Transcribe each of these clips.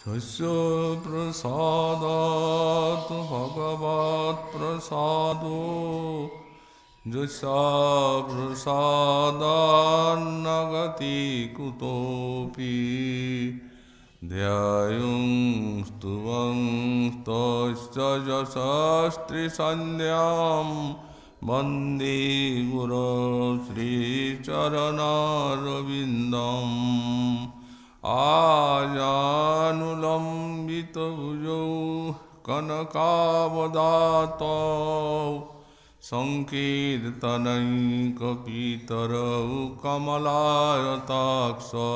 तस्य प्रसादात् भगवत्प्रसादो यस्य प्रसादान्न गति कुतोऽपि ध्यायुं स्तुवं तस्य यशस्त्रिसन्ध्यां वन्दे गुरो श्रीचरणारविन्दम् आजानुलम्बितभुजौ कनकावदातौ संकीर्तनैकपितरौ कमलायताक्षौ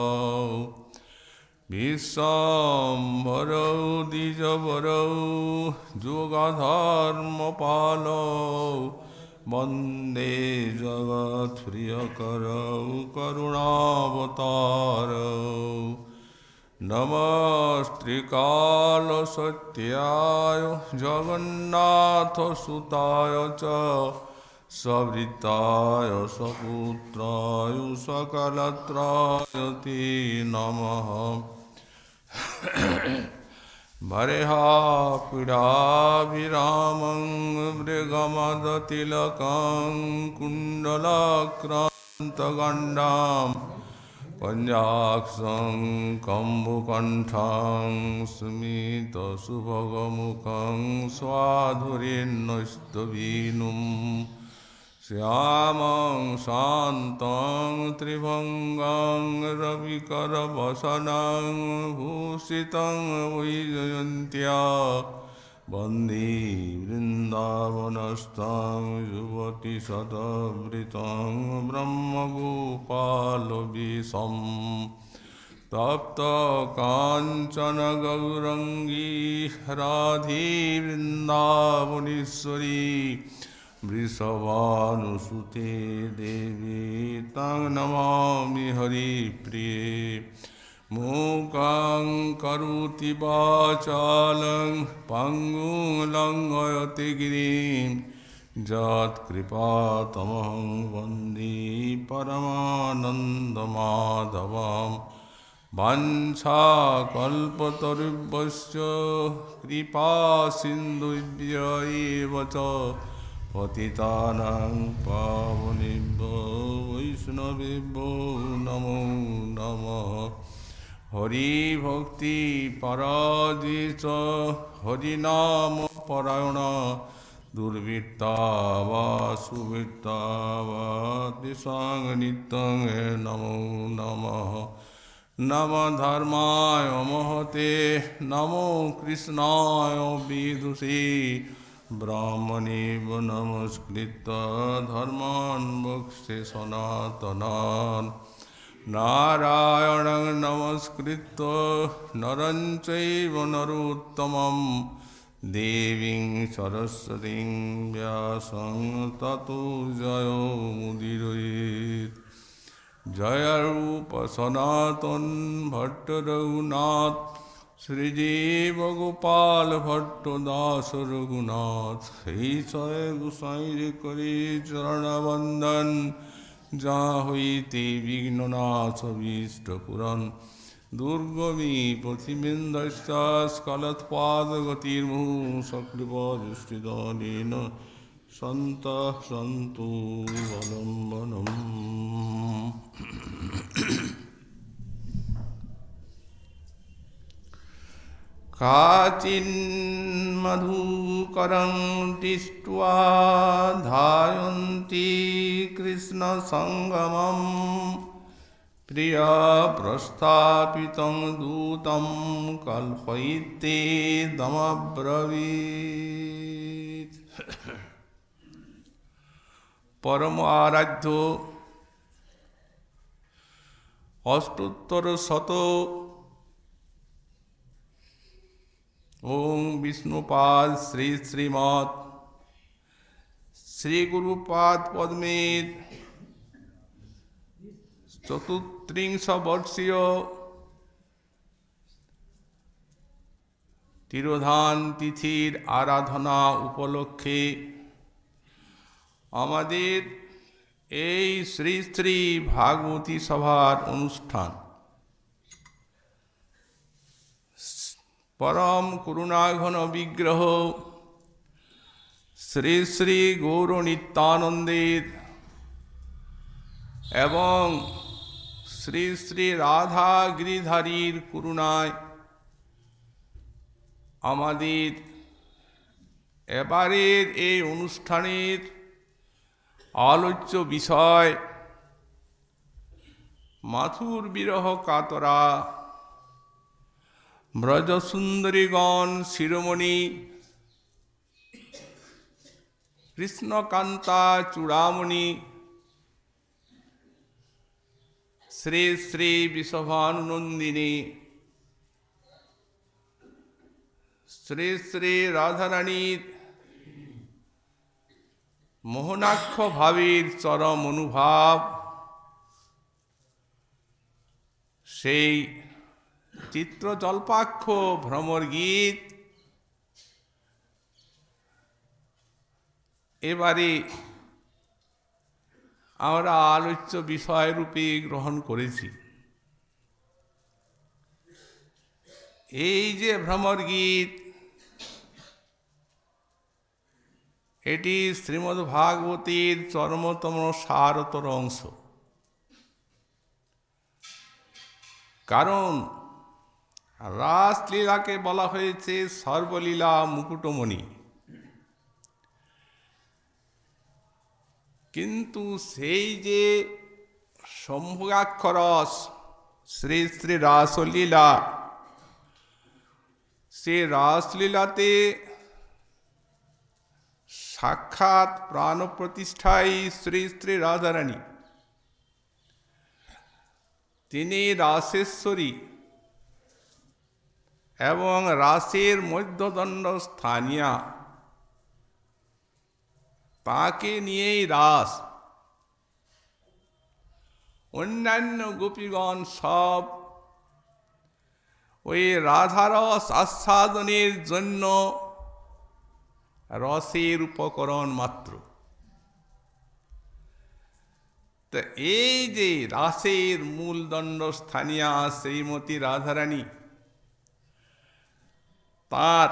विश्वाम्बरौ द्विजवरौ जुगधर्मपालौ वन्दे जगत्प्रियकरौ करुणावतारौ नमस्त्रिकालसत्याय जगन्नाथसुताय च सवृताय सपुत्राय सकलत्राय ते नमः भरेहापीडाभिरामं मृगमदतिलकं कुण्डलक्रान्तगण्डां पञ्चाक्षं कम्बुकण्ठं स्मितसुभगमुखं स्वाधुरेन्नस्तवीनुं श्यामं शान्तं त्रिभङ्गं रविकरवसनं भूषितं वैजयन्त्या वन्दे वृन्दावनस्थं युवतिशतवृतं ब्रह्मगोपालवेशं तप्तकाञ्चन गौरङ्गी राधे वृन्दावनेश्वरी वृषभानुसुते देवी तं नमामि हरिप्रिये मूकं करोति वाचालं पङ्गुं लङ्घयति गिरिं यत्कृपातमहं वन्दे परमानन्दमाधवं वाञ्छाकल्पतरुभ्यश्च कृपासिन्धुभ्य एव च पतितानां पावनेभ्यो वैष्णवेभ्यो नमो नमः हरिभक्ति पराजित हरिनाम परायण दुर्वृत्ता वा सुवृत्ता वा दिशां नित्यं नमो नमः नमः धर्माय महते नमो कृष्णाय विदुषे ब्राह्मणेव नमस्कृत्य धर्मान् वक्ष्ये सनातनान् नारायणं नमस्कृत्य नरं चैव नरोत्तमं देवीं सरस्वतीं व्यासं ततो जयो मुदीरयेत् जय रूप सनातन भट्ट रघुनाथ श्रीजीव गोपाल भट्ट दास रघुनाथ ईशय गोसाई करी चरण वंदन जहाँ हुईते विघ्ननाश भीष्ट पुरन दुर्गमी पथिबिंदश्च स्खलत्पादगतिर्मुहुः सकृपादृष्टिदानेन सन्तः सन्तु अवलम्बनम्। काचिन्मधुकरं दृष्ट्वा ध्यायन्ति कृष्णसङ्गमं प्रियप्रस्थापितं दूतं कल्पयितेदमब्रवीत्। परम आराध्य अष्टोत्तर शत ओम विष्णुपाद श्री श्रीमत् श्री गुरुपाद पद्मेत चतुर्त्रिंश वर्षीय तिरोधान तिथिर आराधना उपलक्षे आमादेर এই শ্রী শ্রী ভাগবতী সভার অনুষ্ঠান পরম করুণাঘন বিগ্রহ শ্রী শ্রী গৌর নিত্যানন্দের এবং শ্রী শ্রী রাধা গিরিধারীর করুণায় আমাদের এবারের এই অনুষ্ঠানের আলোচ্য বিষয় মাথুর বিরহ কাতরা ব্রজসুন্দরীগণ শিরোমণি কৃষ্ণকান্তা চূড়ামণি শ্রী শ্রী বিষভানুনন্দিনী শ্রী শ্রী রাধারানীর মোহনাক্ষ ভাবের চরম অনুভব, সেই চিত্রজল্পাক্ষ ভ্রমর গীত এবারে আমরা আলোচ্য বিষয়রূপে গ্রহণ করেছি। এই যে ভ্রমর গীত, এটি শ্রীমদ্ ভাগবতের চরমতম সারতর অংশ। কারণ রাসলীলাকে বলা হয়েছে সর্বলীলা মুকুটমণি, কিন্তু সেই যে সম্ভোগাক্ষরস শ্রী শ্রী রাসলীলা, সে রাসলীলাতে সাক্ষাৎ প্রাণ প্রতিষ্ঠায় শ্রী শ্রী রাধারানী, তিনি রাসেশ্বরী এবং রাসের মধ্যদণ্ড স্থানীয়া, তাকে নিয়েই রাস। অন্যান্য গোপীগণ সব ওই রাধারস আস্বাদনের জন্য রসের উপকরণ মাত্র। তো এই যে রাসের মূলদণ্ড স্থানীয়া শ্রীমতী রাধারানী, তার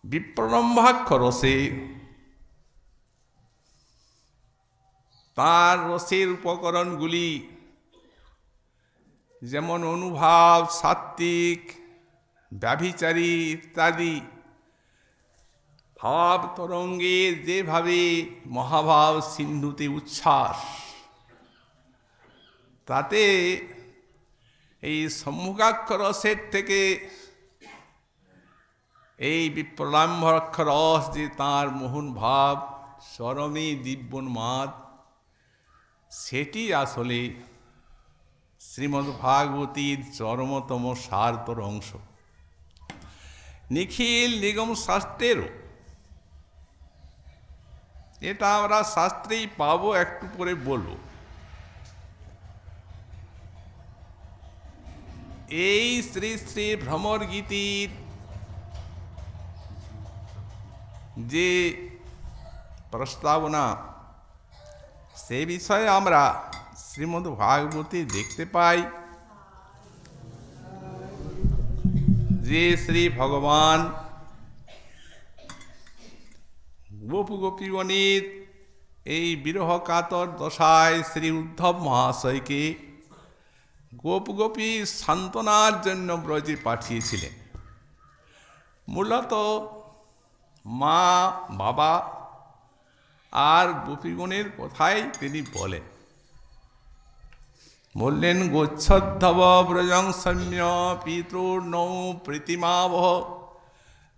বিপ্রলম্বাক্ষ রসে, তার রসের উপকরণগুলি যেমন অনুভাব, সাত্ত্বিক, ব্যভিচারী ইত্যাদি ভাব তরঙ্গে যেভাবে মহাভাব সিন্ধুতে উচ্ছ্বাস, তাতে এই সম্মুখাক্ষ রসের থেকে এই বিপ্রলম্বাক্ষ রস যে তাঁর মোহন ভাব চরমে দিব্যোন্মাদ, সেটি আসলে শ্রীমদ্ ভাগবতীর চরমতম সারতর অংশ। নিখিল নিগম শাস্ত্রেরও এটা আমরা শাস্ত্রেই পাবো, একটু পরে বলবো। এই শ্রী শ্রী ভ্রমর গীতির যে প্রস্তাবনা, সে বিষয়ে আমরা শ্রীমদ্ ভাগবতে দেখতে পাই যে শ্রী ভগবান গোপ গোপীগণের এই বিরহ কাতর দশায় শ্রী উদ্ধব মহাশয়কে গোপ গোপী সান্ত্বনার জন্য ব্রজে পাঠিয়েছিলেন। মূলত মা, বাবা আর গোপীগণের কথাই তিনি বললেন গোচ্ছদ্ধব ব্রজং সৌম্য পিতৃর্নৌ প্রীতিমাবহ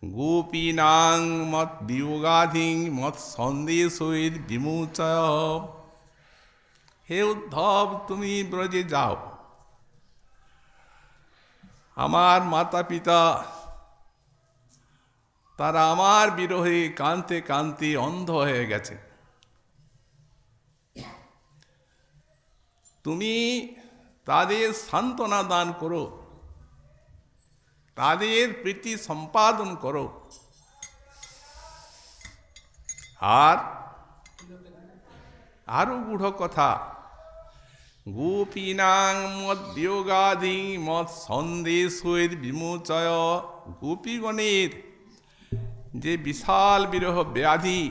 গোপীনাং মত বিয়োগাধিং মত সন্দেশৈর বিমোচয়। হে উদ্ধব, তুমি ব্রজে যাও। আমার মাতা পিতা তারা আমার বিরহে কাঁদতে কাঁদতে অন্ধ হয়ে গেছে। তুমি তাদের সান্ত্বনা দান করো, তাদের প্রীতি সম্পাদন করো। আর আরো গূঢ় কথা, গোপীনাং মদ্যোগাদি মত সন্দেশের বিমোচয়। গোপীগণের যে বিশাল বিরহ ব্যাধি,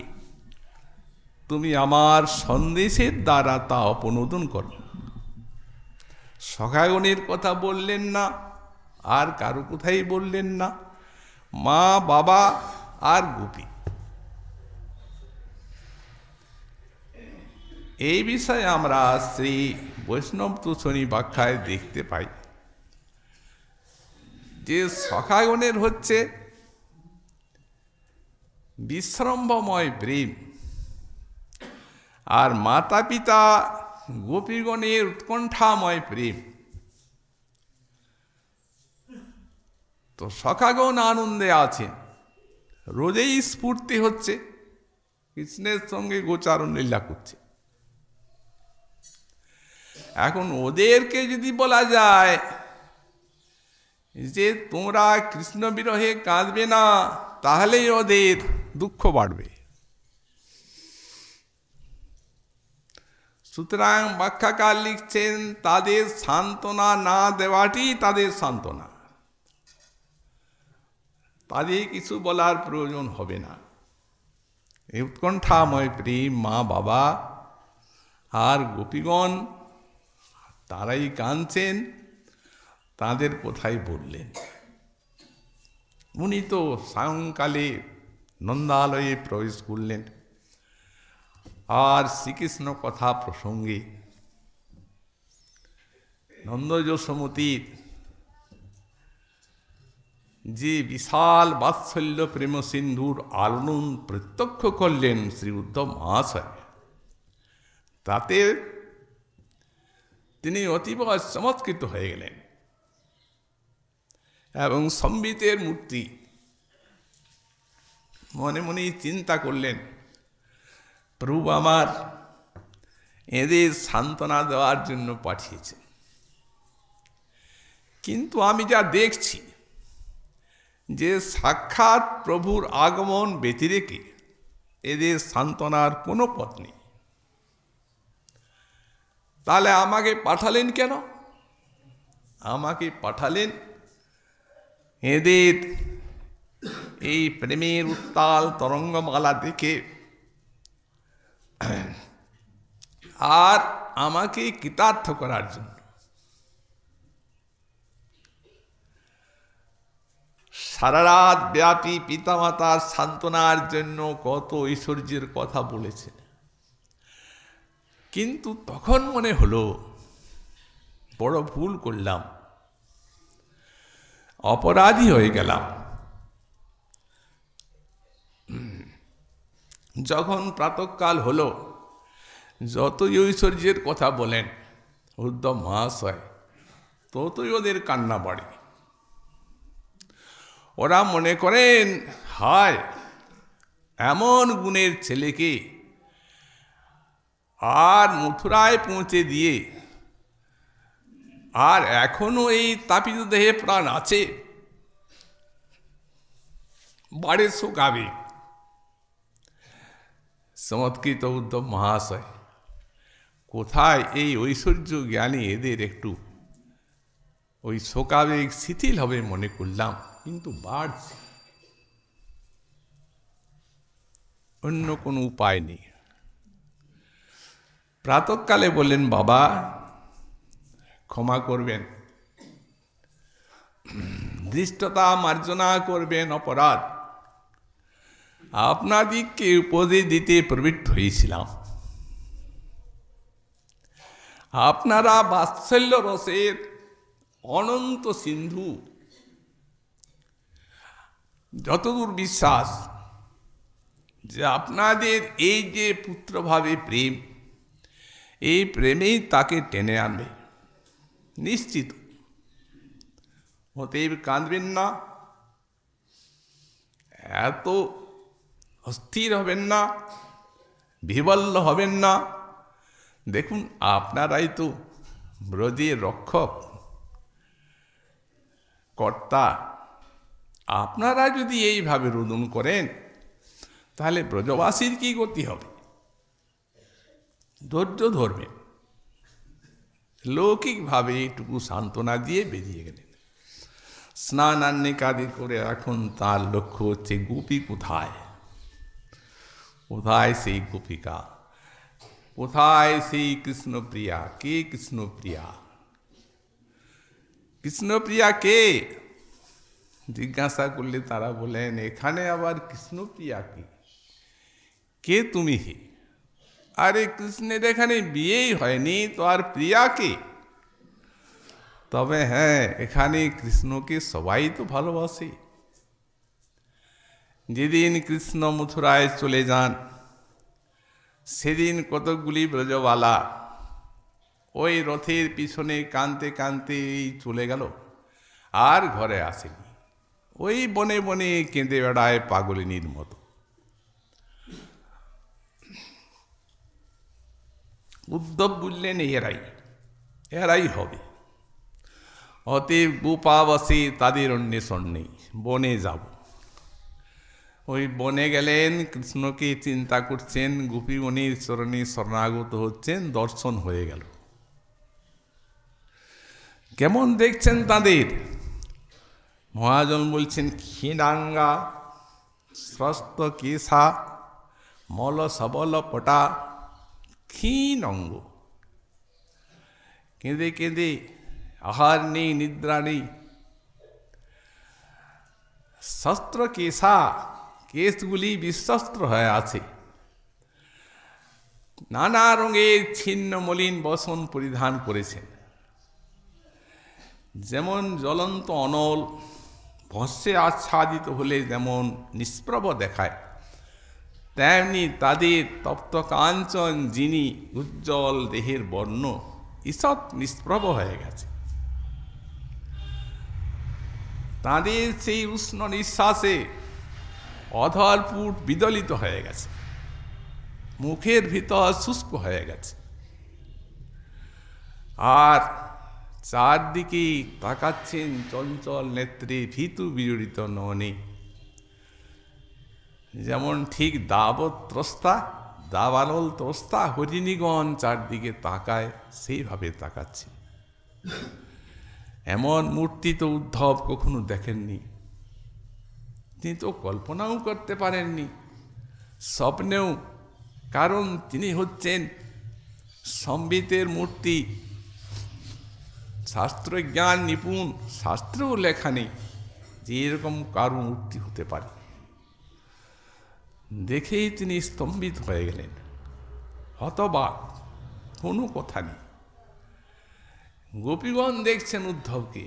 তুমি আমার সন্দেশের দ্বারা তা অপনোদন করো। সখাগণের কথা বললেন না, আর কারো কোথায় বললেন না, মা বাবা আর গোপী। এই বিষয়ে আমরা শ্রী বৈষ্ণব তুষণী ব্যাখ্যায় দেখতে পাই যে সখাগণের হচ্ছে বিশ্রম্ভময় প্রেম, আর মাতা পিতা গোপীগণের উৎকণ্ঠাময় প্রেম। তো সখাগণ আনন্দে আছেন, রোজেই স্ফূর্তি হচ্ছে, কৃষ্ণের সঙ্গে গোচারণ লীলা করছে। এখন ওদেরকে যদি বলা যায় যে তোমরা কৃষ্ণ বিরহে কাঁদবে না, তাহলেই ওদের দুঃখ বাড়বে। সুতরাং ব্যাখ্যাকার লিখছেন, তাদের সান্ত্বনা না দেওয়াটি তাদের সান্ত্বনা, তাদের কিছু বলার প্রয়োজন হবে না। এই উৎকণ্ঠাময় প্রেম মা বাবা আর গোপীগণ, তারাই কাঁদছেন, তাদের কোথায় বললেন। উনি তো সায়ংকালে নন্দালয়ে প্রবেশ করলেন, আর শ্রীকৃষ্ণ কথা প্রসঙ্গে নন্দ যশোমতীর যে বিশাল বাৎসল্য প্রেম সিন্ধুর আলোড়ন প্রত্যক্ষ করলেন শ্রী উদ্ধব মহাশয়, তাতে তিনি অতীব চমৎকৃত হয়ে গেলেন এবং সম্বিতের মূর্তি মনে মনে চিন্তা করলেন, প্রভু আমার এদের সান্ত্বনা দেওয়ার জন্য পাঠিয়েছেন, কিন্তু আমি যা দেখছি যে সাক্ষাৎ প্রভুর আগমন ব্যতিরেকে এদের সান্ত্বনার কোনো পথ নেই। তাহলে আমাকে পাঠালেন কেন? আমাকে পাঠালেন এদের এই প্রেমের উত্তাল তরঙ্গমালা দেখে আর আমাকে কৃতার্থ করার জন্য। সারা রাত ব্যাপী পিতামাতার সান্ত্বনার জন্য কত ঐশ্বর্যের কথা বলেছেন, কিন্তু তখন মনে হলো বড় ভুল করলাম, অপরাধী হয়ে গেলাম। যখন প্রাতঃকাল হলো, যতই ঐশ্বর্যের কথা বলেন উদ্ধব মহাশয়, ততই ওদের কান্না বাড়ে। ওরা মনে করেন, হায় এমন গুণের ছেলেকে আর মথুরায় পৌঁছে দিয়ে আর এখনো এই তাপিত দেহে প্রাণ আছে, বাড়ে শোকাবে। চমৎকৃত উদ্ধব মহাশয়, কোথায় এই ঐশ্বর্য জ্ঞানী এদের একটু ওই শোকাবেগ শিথিল হবে মনে করলাম, কিন্তু বাড়ছে, অন্য কোনো উপায় নেই। প্রাতঃকালে বললেন, বাবা ক্ষমা করবেন, ধৃষ্টতা মার্জনা করবেন অপরাধ, আপনাদিগকে উপদেশ দিতে প্রবৃত্ত হয়েছিলাম। আপনারা বাৎসল্য রসের অনন্ত সিন্ধু, যতদূর বিশ্বাস যে আপনাদের এই যে পুত্রভাবে প্রেম, এই প্রেমেই তাকে টেনে আনবে নিশ্চিত। অতএব কাঁদবেন না, এত অস্থির হবেন না, বিবল্ল হবেন না। দেখুন, আপনারাই তো ব্রজের রক্ষক কর্তা, আপনারা যদি এইভাবে রোদন করেন তাহলে ব্রজবাসীর কি গতি হবে? ধৈর্য ধরবেন, লৌকিকভাবে এইটুকু সান্ত্বনা দিয়ে বেরিয়ে গেলেন। স্নানান্নিকাদি করে এখন তার লক্ষ্য হচ্ছে গোপী কোথায়, কোথায় সেই গোপিকা, কোথায় সেই কৃষ্ণপ্রিয়া, কে কৃষ্ণপ্রিয়া, কৃষ্ণপ্রিয়া কে জিজ্ঞাসা করলে তারা বলেন এখানে আবার কৃষ্ণপ্রিয়া কি, কে তুমি হে? আরে কৃষ্ণের এখানে বিয়েই হয়নি তো আর প্রিয়া কে? তবে হ্যাঁ, এখানে কৃষ্ণকে সবাই তো ভালোবাসে। যেদিন কৃষ্ণ মথুরায় চলে যান সেদিন কতকগুলি ব্রজবালা ওই রথের পিছনে কানতে কানতে চলে গেল, আর ঘরে আসেনি। ওই বনে বনে কেঁদে বেড়ায় পাগলিনীর মতো। উদ্ধব বললেন এরাই হবে, অতএব গোপাবাসী তাদের অন্বেষণ নেই, বনে যাব। ওই বনে গেলেন, কৃষ্ণকে চিন্তা করছেন, গোপীমণির চরণে শরণাগত হচ্ছেন, দর্শন হয়ে গেল। কেমন দেখছেন তাদের? মহাজন বলছেন ক্ষীণাঙ্গা স্রস্ত কেশা মল সবল পটা, ক্ষীণ অঙ্গ, কেঁদে কেঁদে, আহার নেই নিদ্রা নেই। শস্ত্র কেশা, কেশগুলি বিশ্বস্ত্র হয়ে আছে। নানা রঙের ছিন্ন মলিন বসন পরিধান করেছেন। যেমন জ্বলন্ত অনল ভস্যে আচ্ছাদিত হলে যেমন নিষ্প্রভ দেখায়, তেমনি তাদের তপ্ত কাঞ্চন যিনি উজ্জ্বল দেহের বর্ণ ঈষৎ নিষ্প্রভ হয়ে গেছে। তাদের সেই উষ্ণ নিঃশ্বাসে অধরপুট বিদলিত হয়ে গেছে, মুখের ভিতর শুষ্ক হয়ে গেছে, আর চারদিকে তাকাচ্ছেন চঞ্চল নেত্রে ভীতু বিজড়িত নয়নে। যেমন ঠিক দাবানল ত্রস্তা হরিণীগণ চারদিকে তাকায়, সেইভাবে তাকাচ্ছে। এমন মূর্তি তো উদ্ধব কখনো দেখেননি, তিনি তো কল্পনাও করতে পারেননি, স্বপ্নেও। কারণ তিনি হচ্ছেন সম্বিতের মূর্তি, শাস্ত্রজ্ঞান নিপুণ, শাস্ত্রেও লেখা নেই যে এরকম কারো মূর্তি হতে পারে। দেখেই তিনি স্তম্ভিত হয়ে গেলেন, হতবাক, কোনো কথা নেই। গোপীগণ দেখছেন উদ্ধবকে,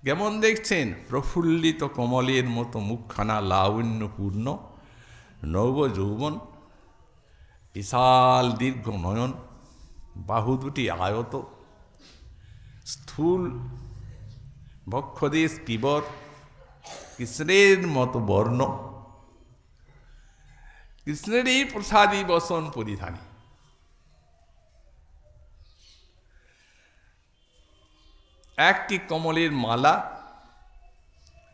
কেমন দেখছেন? প্রফুল্লিত কমলের মতো মুখখানা লাবণ্যপূর্ণ, নব যৌবন, বিশাল দীর্ঘ নয়ন, বাহু দুটি আয়ত, স্থূল বক্ষদেশ পিবর, কৃষ্ণের মতো বর্ণ, কৃষ্ণেরই প্রসাদী বসন পরিধানী। একটি কমলের মালা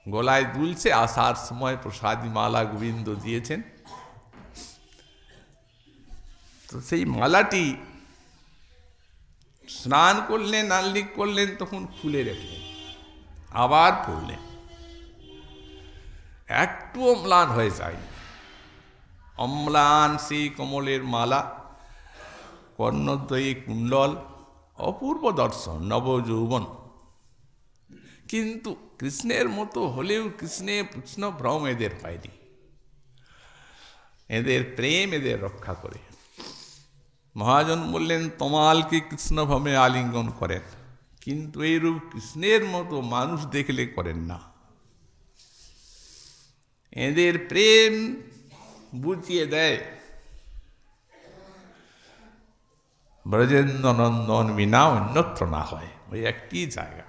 গলায় দুলছে, আসার সময় প্রসাদী মালা গোবিন্দ দিয়েছেন। তো সেই মালাটি স্নান করলেন, আহ্লিক করলেন, তখন খুলে রাখলেন, আবার পড়লেন। একটু অম্লান হয়ে যায়নি। অম্লান সেই কমলের মালা, কর্ণদ্বয়ে কুণ্ডল, অপূর্ব দর্শন, নবযৌবন। কিন্তু কৃষ্ণের মতো হলেও কৃষ্ণ ভ্রম এদের পায়নি। এদের প্রেম এদের রক্ষা করে। মহাজন বললেন তমালকে কৃষ্ণ ভ্রমে আলিঙ্গন করেন, কিন্তু এইরূপ কৃষ্ণের মতো মানুষ দেখলে করেন না। এদের প্রেম বুঝিয়ে দেয় ব্রজেন্দ্র নন্দন বিনা অন্যত্র না হয়, ওই একটি জায়গা।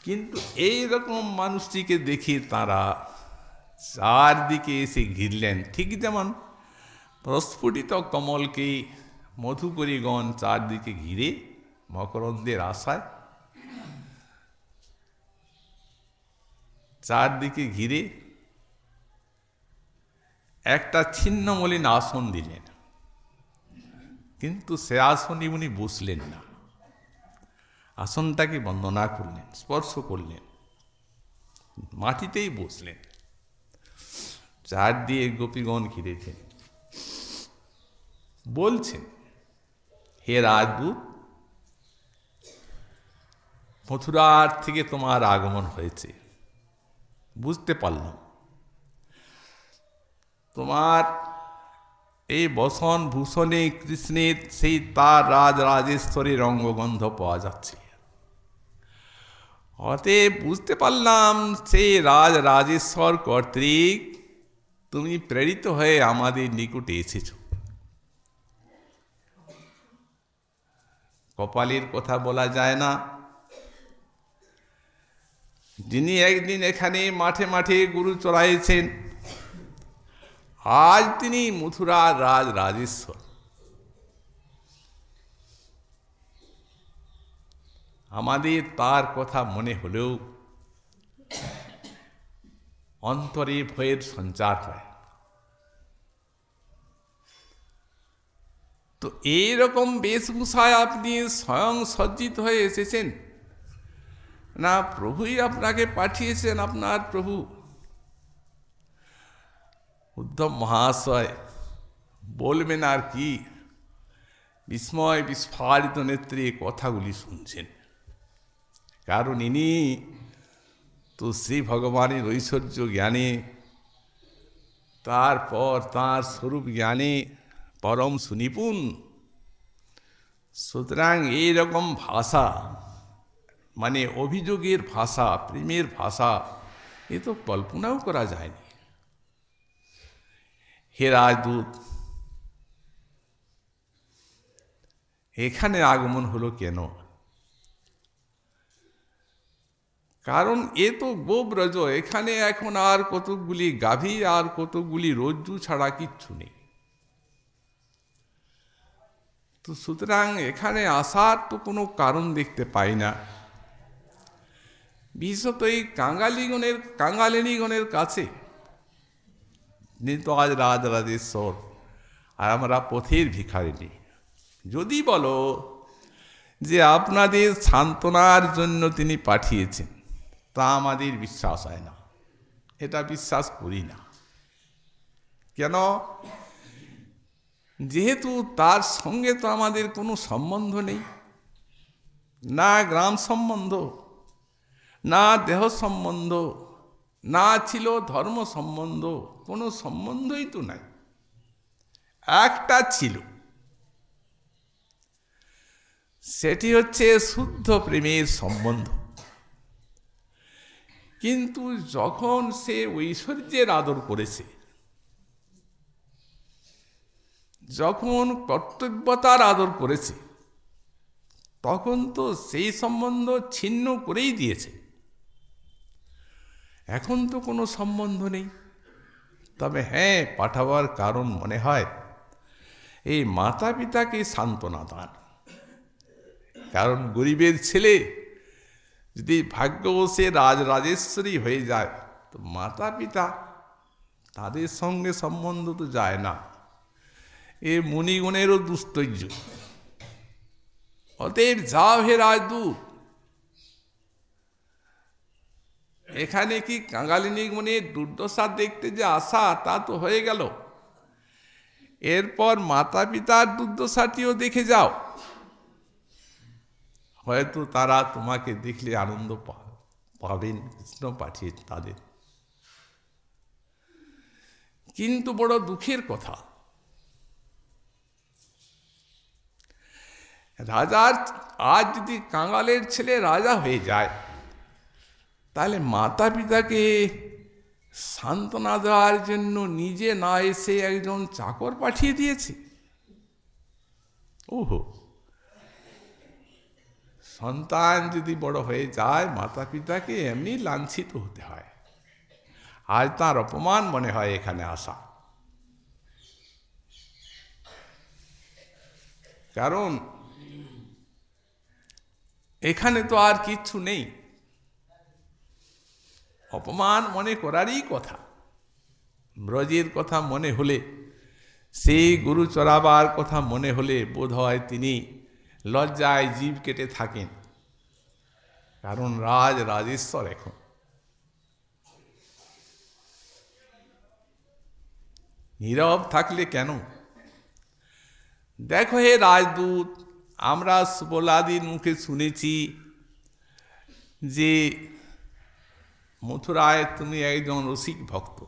কিন্তু এইরকম মানুষটিকে দেখে তারা চারদিকে এসে ঘিরলেন। ঠিক যেমন প্রস্ফুটিত কমলকে মধুকরীগণ চারদিকে ঘিরে মকরন্দের আশায়, চারদিকে ঘিরে একটা ছিন্ন মলিন আসন দিলেন। কিন্তু সে আসনে উনি বসলেন না, আসনটাকে বন্দনা করলেন, স্পর্শ করলেন, মাটিতেই বসলেন। চার দিয়ে গোপীগণ ঘিরেছেন, বলছেন, হে রাজদূত, মথুরার থেকে তোমার আগমন হয়েছে, বুঝতে পারলাম। তোমার এই বসন ভূষণে কৃষ্ণের সেই তার রাজরাজেশ্বরীর অঙ্গগন্ধ পাওয়া যাচ্ছে। অতএব বুঝতে পারলাম সেই রাজরাজেশ্বর কর্তৃক তুমি প্রেরিত হয়ে আমাদের নিকটে এসেছ। কপালের কথা বলা যায় না। যিনি একদিন এখানে মাঠে মাঠে গরু চড়াইছেন, আজ তিনি মথুরার রাজরাজেশ্বর। আমাদের তার কথা মনে হলেও অন্তরে ভয়ের সঞ্চার হয়। তো এইরকম বেশভূষায় আপনি স্বয়ং সজ্জিত হয়ে এসেছেন না, প্রভুই আপনাকে পাঠিয়েছেন, আপনার প্রভু? উদ্ধব মহাশয় বলবেন আর কি, বিস্ময় বিস্ফারিত নেত্রে কথাগুলি শুনছেন। কারণ ইনি তো শ্রী ভগবানের ঐশ্বর্য জ্ঞানে, তারপর তাঁর স্বরূপ জ্ঞানে পরম সুনিপুণ। সুতরাং এইরকম ভাষা, মানে অভিযোগের ভাষা, প্রেমের ভাষা, এ তো কল্পনাও করা যায়নি। হে রাজদূত, এখানে আগমন হলো কেন? কারণ এ তো গোব্রজ, এখানে এখন আর কতকগুলি গাভী আর কতকগুলি রজ্জু ছাড়া কিচ্ছু নেই। তো সুতরাং এখানে আসার তো কোনো কারণ দেখতে পাই না। বিশেষত এই কাঙালিনীগণের কাছে তো আজ রাজরাজেশ্বর, আর আমরা পথের ভিখারিনী। যদি বলো যে আপনাদের সান্ত্বনার জন্য তিনি পাঠিয়েছেন, তা আমাদের বিশ্বাস হয় না, এটা বিশ্বাস করি না। কেন? যেহেতু তার সঙ্গে তো আমাদের কোনো সম্বন্ধ নেই, না গ্রাম সম্বন্ধ, না দেহ সম্বন্ধ, না ছিল ধর্ম সম্বন্ধ, কোনো সম্বন্ধই তো নাই। একটা ছিল, সেটি হচ্ছে শুদ্ধ প্রেমের সম্বন্ধ। কিন্তু যখন সে ঐশ্বর্যের আদর করেছে, যখন কর্তব্যতার আদর করেছে, তখন তো সেই সম্বন্ধ ছিন্ন করেই দিয়েছে। এখন তো কোনো সম্বন্ধ নেই। তবে হ্যাঁ, পাঠাবার কারণ মনে হয় এই মাতা পিতাকে সান্ত্বনা দান। কারণ গরিবের ছেলে যদি ভাগ্যবশে রাজরাজেশ্বরী হয়ে যায়, তো মাতা পিতা তাদের সঙ্গে সম্বন্ধ তো যায় না। এ মুনিগণেরও দুস্তৈর্য। অতএব যাও হে রাজদূত, এখানে কি কাঙালিনীগণের দুর্দশা দেখতে যে আসা, তা তো হয়ে গেল। এরপর মাতা পিতার দুর্দশাটিও দেখে যাও, হয়তো তারা তোমাকে দেখলে আনন্দ পাবেন। কৃষ্ণ পাঠিয়ে তাদের। কিন্তু বড় দুঃখের কথা, রাজার আজ যদি কাঙালের ছেলে রাজা হয়ে যায়, তাহলে মাতা পিতাকে সান্ত্বনা দেওয়ার জন্য নিজে না এসে একজন চাকর পাঠিয়ে দিয়েছে। ওহো, সন্তান যদি বড় হয়ে যায়, মাতা পিতাকে এমনি লাঞ্ছিত হতে হয়। আজ তার অপমান মনে হয় এখানে আসা। কারণ এখানে তো আর কিচ্ছু নেই, অপমান মনে করারই কথা। ব্রজের কথা মনে হলে সেই গরু চড়াবার কথা মনে হলে বোধ হয় তিনি লজ্জায় জিভ কেটে থাকেন, কারণ রাজেশ্বর এখন। নীরব থাকলে কেন? দেখো হে রাজদূত, আমরা সুবলাদির মুখে শুনেছি যে মথুরায় তুমি একজন রসিক ভক্ত।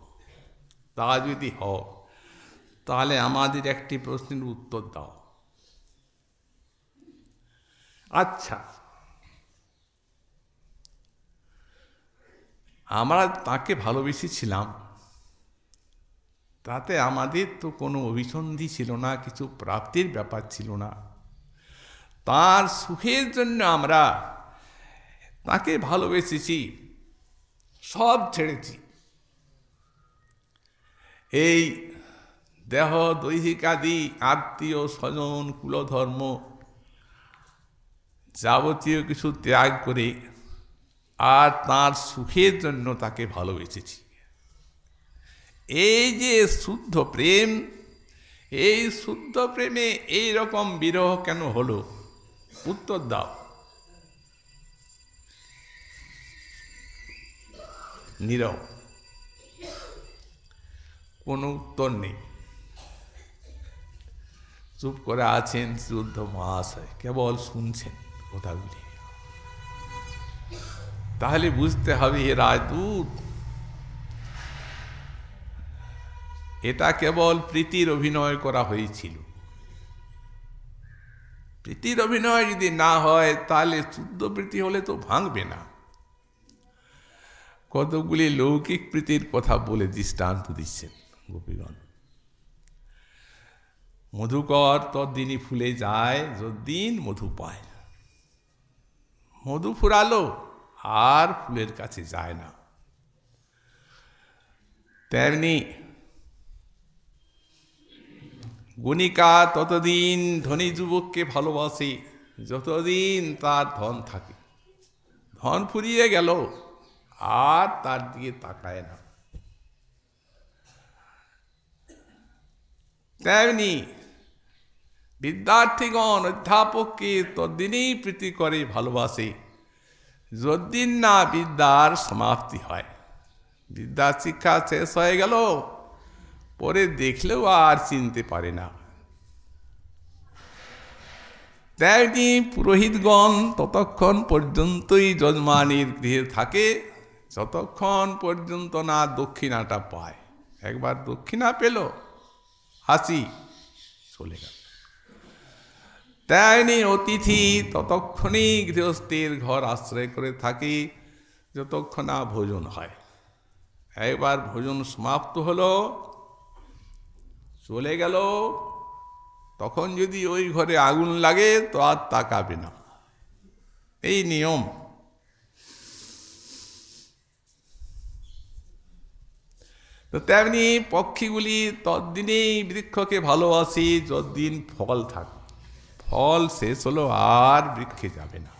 তা যদি হও তাহলে আমাদের একটি প্রশ্নের উত্তর দাও। আচ্ছা, আমরা তাকে ভালোবেসেছিলাম, তাতে আমাদের তো কোনো অভিসন্ধি ছিল না, কিছু প্রাপ্তির ব্যাপার ছিল না। তার সুখের জন্য আমরা তাকে ভালোবেসেছি, সব ছেড়েছি। এই দেহ দৈহিকাদি আত্মীয় স্বজন কুলধর্ম যাবতীয় কিছু ত্যাগ করে আর তার সুখের জন্য তাকে ভালোবেসেছি। এই যে শুদ্ধ প্রেম, এই শুদ্ধ প্রেমে এই রকম বিরহ কেন হলো? উত্তর দাও। নীরব, কোনো উত্তর নেই। চুপ করে আছেন শুদ্ধ মহাশয়, কেবল শুনছেন কথাগুলি। তাহলে বুঝতে হবে হে রাজদূত, এটা কেবল প্রীতির অভিনয় করা হয়েছিল। প্রীতির অভিনয় যদি না হয় তাহলে শুদ্ধ প্রীতি হলে তো ভাঙবে না। কতগুলি লৌকিক প্রীতির কথা বলে দৃষ্টান্ত দিচ্ছেন গোপীগণ। মধুকর তদ্দিনই ফুলে যায় যদ্দিন মধু পায়। মধু ফুরালো আর ফুলের কাছে যায় না। তেমনি গণিকা ততদিন ধনী যুবককে ভালোবাসে যতদিন তার ধন থাকে। ধন ফুরিয়ে গেল আর তার দিকে তাকায় না। তেমনি বিদ্যার্থীগণ অধ্যাপককে তদ্দিনই প্রীতি করে ভালোবাসে যদ্দিন না বিদ্যার সমাপ্তি হয়। বিদ্যার শিক্ষা শেষ হয়ে গেল, পরে দেখলেও আর চিনতে পারে না। তেমনি পুরোহিতগণ ততক্ষণ পর্যন্তই যজমানের গৃহে থাকে যতক্ষণ পর্যন্ত না দক্ষিণাটা পায়। একবার দক্ষিণা পেল, হাসি, চলে গেল। তেমনি অতিথি ততক্ষণই গৃহস্থের ঘর আশ্রয় করে থাকে যতক্ষণ না ভোজন হয়। একবার ভোজন সমাপ্ত হলো, চলে গেল, তখন যদি ওই ঘরে আগুন লাগে তো আর তাকাবে না। এই নিয়ম। তো তেমনি পক্ষীগুলি তদ্দিনেই বৃক্ষকে ভালোবাসি যতদিন ফল থাকে। ফল শেষ হলো আর বৃক্ষে যাবে না।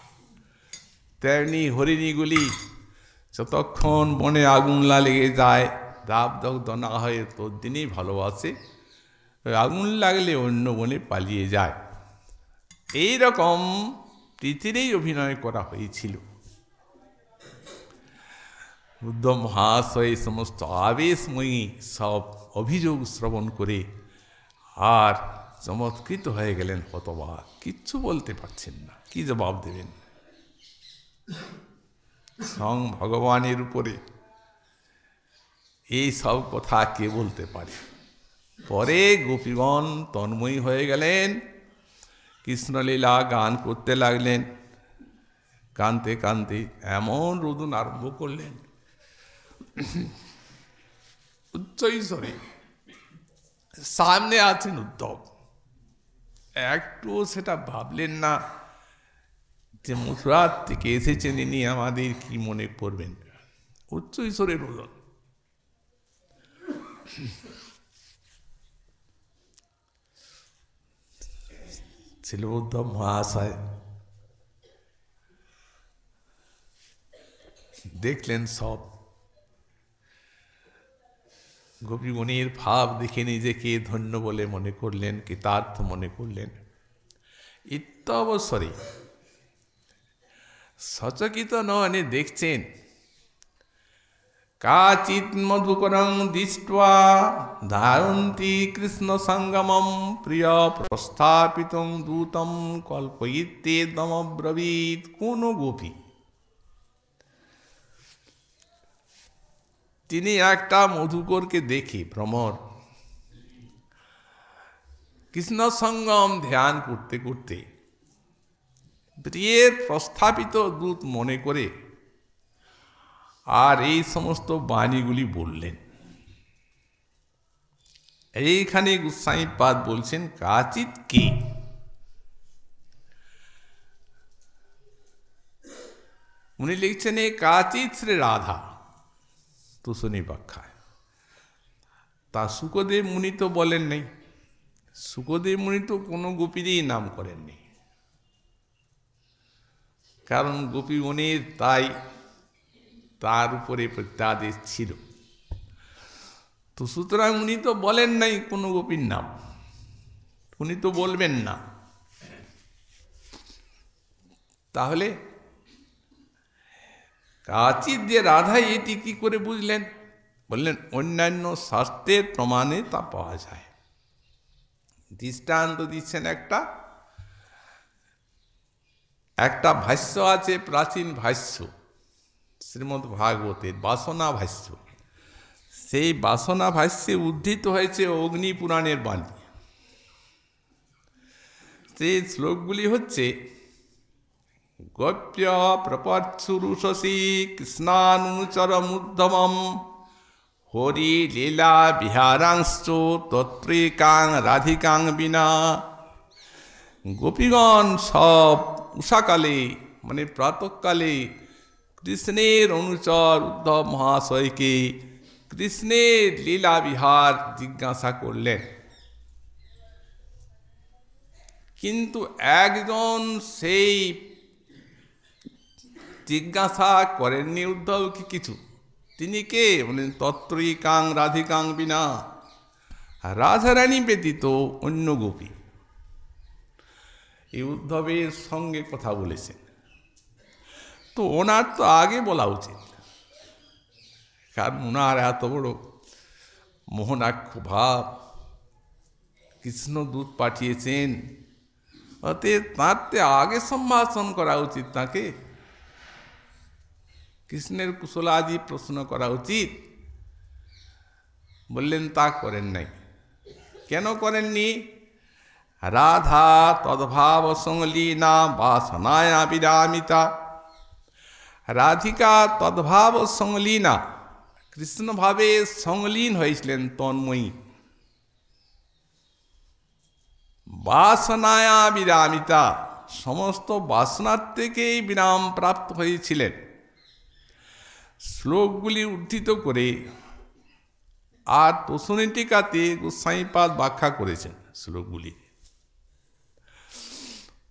তেমনি হরিণীগুলি যতক্ষণ বনে আগুন লেগে যায়, দাব দগ্ধ না হয়ে ততদিনই ভালোবাসে, আগুন লাগলে অন্য বনে পালিয়ে যায়। এই রকম প্রীতিরই অভিনয় করা হয়েছিল। বুদ্ধ মহাশয় সমস্ত আবেশময়ী সব অভিযোগ শ্রবণ করে আর চমৎকৃত হয়ে গেলেন, হতবাক, কিচ্ছু বলতে পারছেন না, কি জবাব দেবেন। স্বয়ং ভগবানের উপরে এই সব কথা কে বলতে পারে। পরে গোপীগণ তন্ময়ী হয়ে গেলেন, কৃষ্ণলীলা গান করতে লাগলেন। কানতে কানতে এমন রোদন আরম্ভ করলেন উচ্চৈস্বরে। সামনে আছেন উদ্ধব, একটুও সেটা ভাবলেন না যে মথুরার থেকে এসেছেন ইনি আমাদের কি মনে করবেন। উচ্চৈস্বরে রোদন। ছিল উদ্ধব মহাশয়, দেখলেন সব, গোপীগণের ভাব দেখে নিজেকে ধন্য বলে মনে করলেন, কৃতার্থ মনে করলেন। ইত্যবসরে সচকিত নয়নে দেখছেন কাচিৎ মধুকরং দৃष्ट्वा ধারন্তি কৃষ্ণ সঙ্গমম প্রিয় প্রস্থাপিতং দূতম কল্পয়িত্যেদমব্রবীৎ। কোন গোপী তিনি একটা মধুকরকে দেখে ভ্রমর কৃষ্ণ সঙ্গম ধ্যান করতে করতে প্রিয়ের প্রস্থাপিত দূত মনে করে আর এই সমস্ত বাণীগুলি বললেন। এইখানে গোস্বামীপাদ বলছেন কাচিৎ কে? উনি লিখছেন এই কাচিৎ শ্রী রাধা তুষনী ব্যাখ্যায়। তা শুকদেব মুনি তো বলেন নাই, শুকদেব মুনি তো কোনো গোপীরই নাম করেননি, কারণ গোপীগণের তাই তার উপরে প্রত্যাদেশ ছিল। তো সুতরাং উনি তো বলেন নাই কোনো গোপীর নাম, উনি তো বলবেন না। তাহলে কাচিৎ যে রাধা এটি কি করে বুঝলেন? বললেন অন্যান্য শাস্ত্রের প্রমাণে তা পাওয়া যায়। দৃষ্টান্ত দিচ্ছেন একটা ভাষ্য আছে, প্রাচীন ভাষ্য শ্রীমদ্ ভাগবতের বাসনা ভাষ্য। সেই বাসনা ভাষ্যে উদ্ধৃত হয়েছে অগ্নি পুরাণের বাণী। সেই শ্লোকগুলি হচ্ছে গোপ্য প্রপৎসুরুষসি কৃষ্ণানুচরমুদ্ধমম হরি লীলা বিহারাংশ্চ তত্রিকাং রাধিকাং বিনা। গোপীগণ সব উষাকালে মানে প্রাতঃকালে কৃষ্ণের অনুচর উদ্ধব মহাশয়কে কৃষ্ণের লীলা বিহার জিজ্ঞাসা করলেন, কিন্তু একজন সেই জিজ্ঞাসা করেননি উদ্ধবকে কিছু। তিনি কে? বলেন তত্রিকাং রাধিকাং বিনা, রাধারানী ব্যতীত অন্য গোপী। এই উদ্ধবের সঙ্গে কথা বলেছেন, তো ওনার তো আগে বলা উচিত, কারণ ওনার এত বড় মোহনাক্ষ ভাব, কৃষ্ণ দূত পাঠিয়েছেন, অতএব তাঁরতে আগে সম্ভাষণ করা উচিত, তাকে কৃষ্ণের কুশলাদি প্রশ্ন করা উচিত। বললেন তা করেন নাই। কেন করেননি? রাধা তদ্ভাব সংলীনা বাসনায়া বিরামিতা। রাধিকা তদ্ভাব সংলীনা, কৃষ্ণভাবে সংলীন হয়েছিলেন, তন্ময়ী। বাসনায়া বিরামিতা, সমস্ত বাসনার থেকেই বিরাম প্রাপ্ত হয়েছিলেন। শ্লোকগুলি উদ্ধৃত করে আর তোষণী টিকাতে গোস্বামীপাদ ব্যাখ্যা করেছেন শ্লোকগুলি।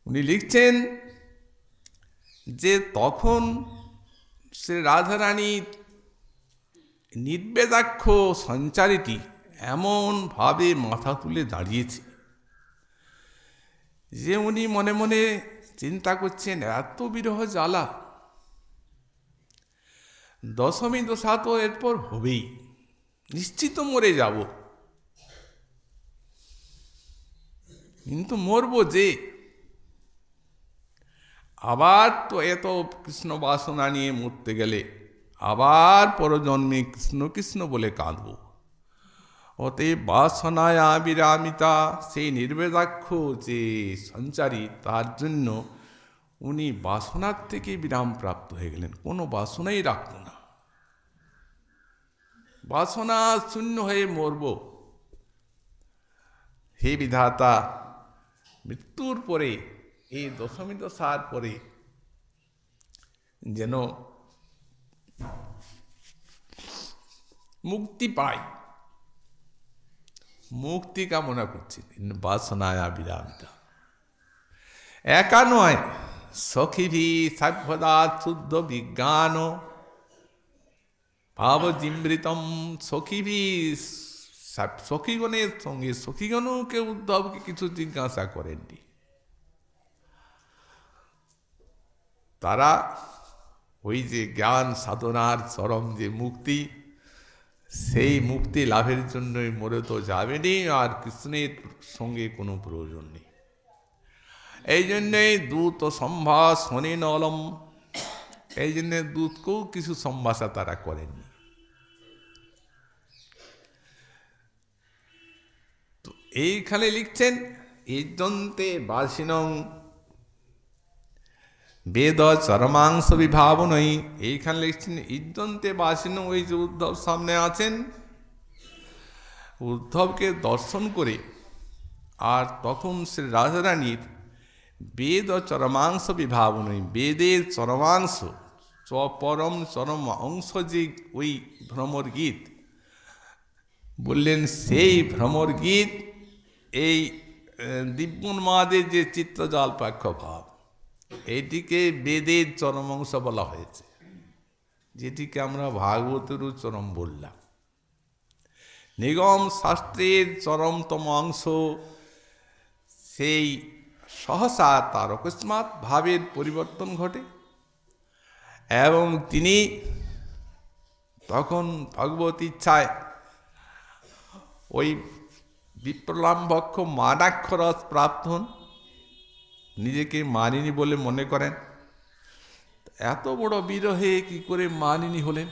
উনি লিখছেন যে তখন সে রাধারানী নির্বেদাক্ষ সঞ্চারীটি এমনভাবে মাথা তুলে দাঁড়িয়েছে যে উনি মনে মনে চিন্তা করছেন, এত বিরহ জ্বালা, দশমী দশা তো এরপর হবেই, নিশ্চিত মরে যাব, কিন্তু মরবো যে, আবার তো এত কৃষ্ণ বাসনা নিয়ে মরতে গেলে আবার পরজন্মে কৃষ্ণ কৃষ্ণ বলে কাঁদব। অতএব বাসনায় বিরামিতা, সেই নির্বেদাক্ষ যে সঞ্চারী, তার জন্য উনি বাসনার থেকে বিরাম প্রাপ্ত হয়ে গেলেন, কোনো বাসনাই রাখত না। বাসনা শূন্য হয়ে মরব। হে বিধাতা, মৃত্যুর পরে, এই দশমী দশার পরে যেন মুক্তি পাই, মুক্তি কামনা করছি। বাসনায় বিরামিতা একা নয়, সখিভি সাভ্যদা শুদ্ধ বিজ্ঞান ভাবজিমৃতম, সখিভি সখীগণের সঙ্গে সখীগণও কেউ উদ্ধবকে কিছু জিজ্ঞাসা করেননি। তারা ওই যে জ্ঞান সাধনার চরম যে মুক্তি, সেই মুক্তি লাভের জন্যই মরে তো যাবেনি, আর কৃষ্ণের সঙ্গে কোনো প্রয়োজন নেই। এই জন্যই দূত সম্ভাষণে নলম, এই জন্যে দূতকেও কিছু সম্ভাষা তারা করেননি। তো এইখানে লিখছেন ইদ্যন্তে বাসিনং বেদ চরমাংশ বিভাবনই, এইখানে লিখছেন ইদ্যন্তে বাসিনং, ওই যে উদ্ধব সামনে আছেন, উদ্ধবকে দর্শন করে আর তখন সে রাজারানীর বেদ চরমাংশ বিভাবনই, বেদের চরমাংশ পরম চরম অংশ যে ওই ভ্রমর গীত বললেন, সেই ভ্রমর গীত এই দিব্যোন্মাদের যে চিত্তজল্পাক্ষ ভাব, এইটিকে বেদের চরম অংশ বলা হয়েছে, যেটিকে আমরা ভাগবতেরও চরম বললাম। নিগম শাস্ত্রের চরমতম অংশ, সেই সহসা তার অকস্মাৎ ভাবের পরিবর্তন ঘটে এবং তিনি তখন ভগবত ইচ্ছায় ওই বিপ্রলম্বক্ষ মানাক্ষরস প্রাপ্ত হন, নিজেকে মানিনী বলে মনে করেন। এত বড় বিরহে কি করে মানিনী হলেন?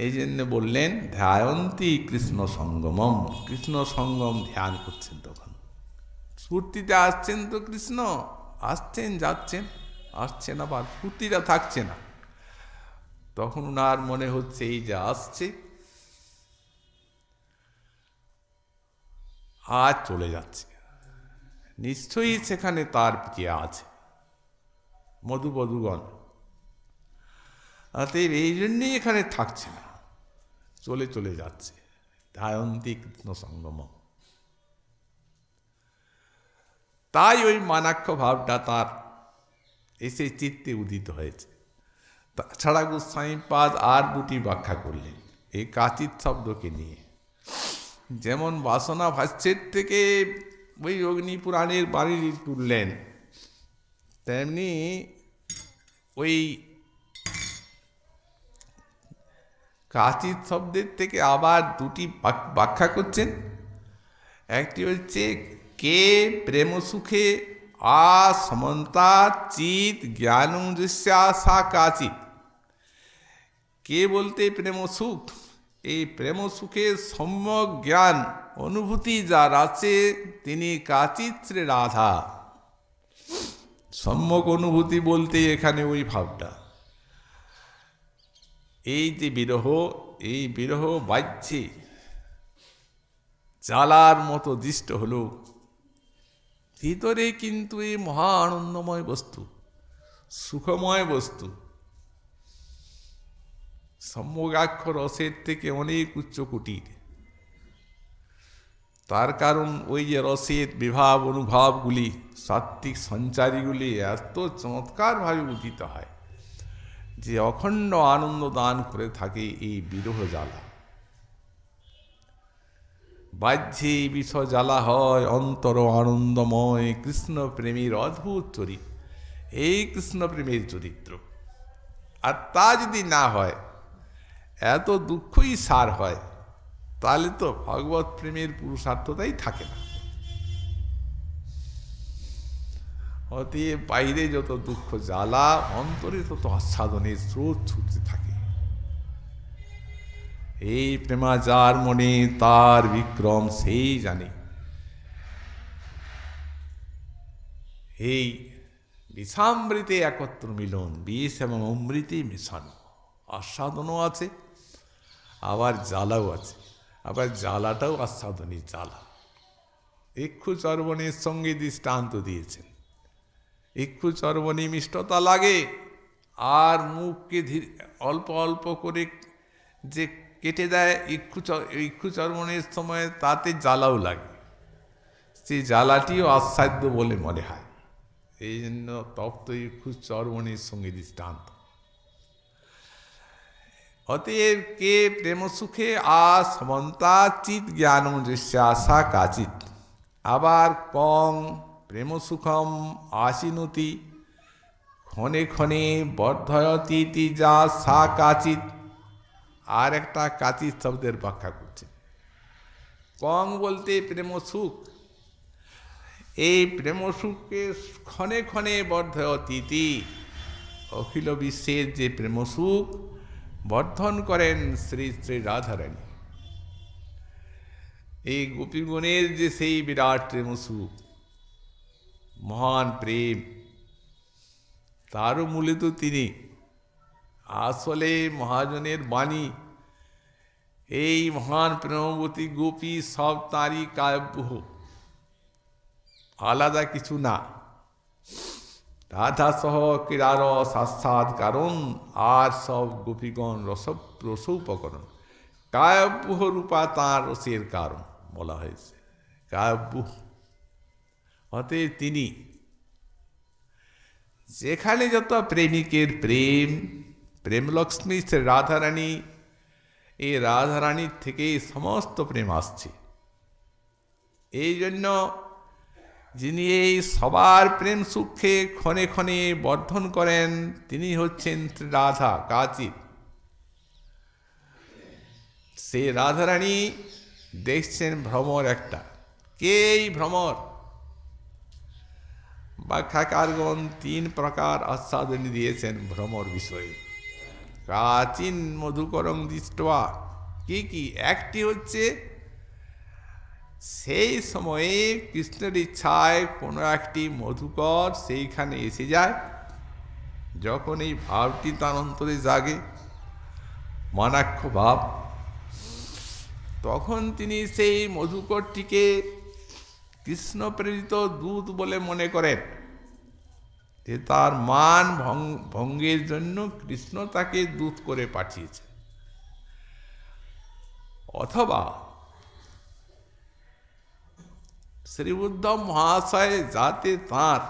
এই জন্য বললেন ধ্যায়ন্তী কৃষ্ণ সঙ্গমম, কৃষ্ণ সঙ্গম ধ্যান করছেন। তখন স্ফূর্তিতে আসছেন তো কৃষ্ণ, আসছেন যাচ্ছেন, আসছেন আবার স্ফূর্তিটা থাকছে না। তখন ওনার মনে হচ্ছে এই যে আসছে আজ চলে যাচ্ছে, নিশ্চয়ই সেখানে তার প্রিয়া আছে, মধুবধূগণ, অতএব এই জন্যই এখানে থাকছে না, চলে চলে যাচ্ছে। ধ্যায়ন্তী কৃষ্ণ সঙ্গম, তাই ওই মানাক্ষ ভাবটা তার এসে চিত্তে উদিত হয়েছে। তাছাড়া গোস্বামীপাদ আর দুটি ব্যাখ্যা করলেন এই কাচিৎ শব্দকে নিয়ে। যেমন বাসনা ভাষ্যের থেকে ওই অগ্নিপুরাণের বাণী তুললেন, তেমনি ওই কাচিৎ শব্দের থেকে আবার দুটি ব্যাখ্যা করছেন। একটি হচ্ছে কে প্রেম সুখে সমন্তা চিত জ্ঞান সা কাচিৎ। কে বলতে প্রেম সুখ, এই প্রেম সুখে সম্যক জ্ঞান অনুভূতি যার আছে তিনি কাচিৎ শ্রী রাধা। সম্যক অনুভূতি বলতে এখানে ওই ভাবটা, এই যে বিরহ, এই বিরহ বাহ্যে জ্বালার মতো দৃষ্ট হলো, ভিতরে কিন্তু এই মহা আনন্দময় বস্তু, সুখময় বস্তু, সম্যগাক্ষ রসের থেকে অনেক উচ্চ কুটির। তার কারণ ওই যে রসের বিভাব অনুভবগুলি, সাত্ত্বিক সঞ্চারীগুলি এত চমৎকারভাবে উদিত হয় যে অখণ্ড আনন্দ দান করে থাকে এই বিরহ জ্বালা। বাহ্যে বিষ জ্বালা হয়, অন্তর আনন্দময় কৃষ্ণ প্রেমীর অদ্ভুত চরিত্র, এই কৃষ্ণ প্রেমের চরিত্র। আর তা যদি না হয়, এত দুঃখই সার হয়, তাহলে তো ভগবত প্রেমের পুরুষার্থতাই থাকে না। অতএব বাইরে যত দুঃখ জ্বালা, অন্তরে তত আস্বাদনের স্রোত ছুটতে থাকে। এই প্রেমা যার মনে তার বিক্রম সেই জানে। এই বিষামৃতে একত্র মিলন, বিষ এবং অমৃতে মেশানো, আস্বাদনও আছে আবার জ্বালাও আছে, আবার জ্বালাটাও আস্বাদনের জ্বালা। ইক্ষু চর্বণের সঙ্গে দৃষ্টান্ত দিয়েছেন। ইক্ষু চর্বণে মিষ্টতা লাগে, আর মুখকে অল্প অল্প করে যে কেটে দেয় ইক্ষু চর্বণের সময়, তাতে জ্বালাও লাগে, সেই জ্বালাটিও আস্বাদ্য বলে মনে হয়। এই জন্য তপ্ত ইক্ষু চর্বণের সঙ্গে দৃষ্টান্ত। অতএব কে প্রেম সুখে সমন্তাচিত জ্ঞান যস্যাসা কাচিত। আবার কং প্রেম সুখম আশিনুতি ক্ষণে ক্ষণে বর্ধয়তীতি যা সা কাচিত। আর একটা কাচিত শব্দের ব্যাখ্যা করছে। কং বলতে প্রেম সুখ, এই প্রেম সুখকে ক্ষণে ক্ষণে বর্ধয়তীতি, অখিল বিশ্বের যে প্রেম সুখ বর্ধন করেন শ্রী শ্রী রাধারানী। এই গোপীগণের যে সেই বিরাট প্রেম সুখ, মহান প্রেম, তারও মূলে তো তিনি। আসলে মহাজনের বাণী, এই মহান প্রেমবতী গোপী সব তাঁরই কাব্য, আলাদা কিছু না। রাধা সহ ক্রীড়ার সাক্ষাৎ কারণ, আর সব গোপীগণ রসোপকরণ। কাব্য রূপা তাঁর রসের কারণ বলা হয়েছে, কাব্য। অতএব তিনি যেখানে যত প্রেমিকের প্রেম, প্রেমলক্ষ্মী শ্রী রাধারানী, এই রাধারানীর থেকেই সমস্ত প্রেম আসছে। এই জন্য যিনি এই সবার প্রেম সুখে ক্ষণে ক্ষণে বর্ধন করেন, তিনি হচ্ছেন রাধা কাচিত। সে রাধারানী দেখছেন ভ্রমর একটা। কে এই ভ্রমর? ব্যাখ্যাকারগণ তিন প্রকার আস্বাদনী দিয়েছেন ভ্রমর বিষয়ে। কাচিন মধুকরং দৃষ্ট্বা, কি কি? একটি হচ্ছে সেই সময়ে কৃষ্ণের ইচ্ছায় কোনো একটি মধুকর সেইখানে এসে যায়, যখন এই ভাবটি তার অন্তরে জাগে, মানাক্ষ ভাব, তখন তিনি সেই মধুকরটিকে কৃষ্ণ প্রেরিত দূত বলে মনে করেন, যে তার মান ভঙ্গের জন্য কৃষ্ণ তাকে দূত করে পাঠিয়েছে। অথবা শ্রী উদ্ধব মহাশয় যাতে তাঁর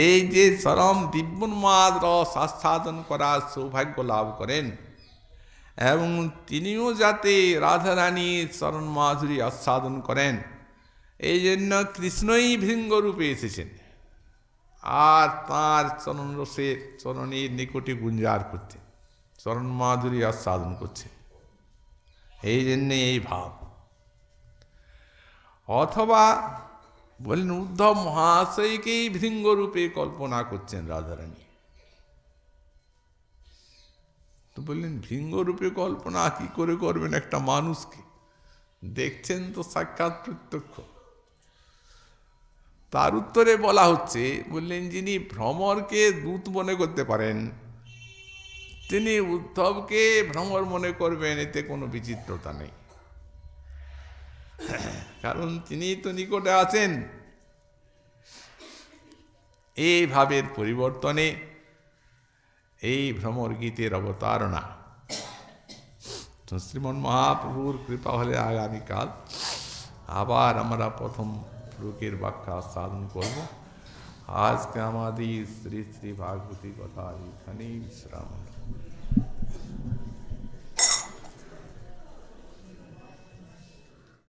এই যে চরম দিব্যোন্মাদ রস আস্বাদন করার সৌভাগ্য লাভ করেন, এবং তিনিও যাতে রাধারানীর চরণ মাধুরী আস্বাদন করেন, এই জন্য কৃষ্ণই ভৃঙ্গরূপে এসেছেন, আর তাঁর চরণ রসে চরণের নিকটে গুঞ্জার করছেন, চরণ মাধুরী আস্বাদন করছেন। এই জন্যে এই ভাব। অথবা বলেন উদ্ধব মহাশয়কেই ভৃঙ্গরূপে কল্পনা করছেন রাধারানী। তো বললেন ভৃঙ্গরূপে কল্পনা কি করে করবেন একটা মানুষকে? দেখছেন তো সাক্ষাৎ প্রত্যক্ষ। তার উত্তরে বলা হচ্ছে, বললেন যিনি ভ্রমরকে দূত মনে করতে পারেন, তিনি উদ্ধবকে ভ্রমর মনে করবেন, এতে কোনো বিচিত্রতা নেই। কারণ তিনি তো নিকটে আছেন। এই ভাবের পরিবর্তনে এই ভ্রমর গীতের অবতারণা। তো শ্রীমন মহাপ্রভুর কৃপা হলে আগামীকাল আবার আমরা প্রথম শ্লোকের ব্যাখ্যা সাধন করব। আজকে আমাদের শ্রী শ্রী ভাগবতী কথা এখানেই বিশ্রাম।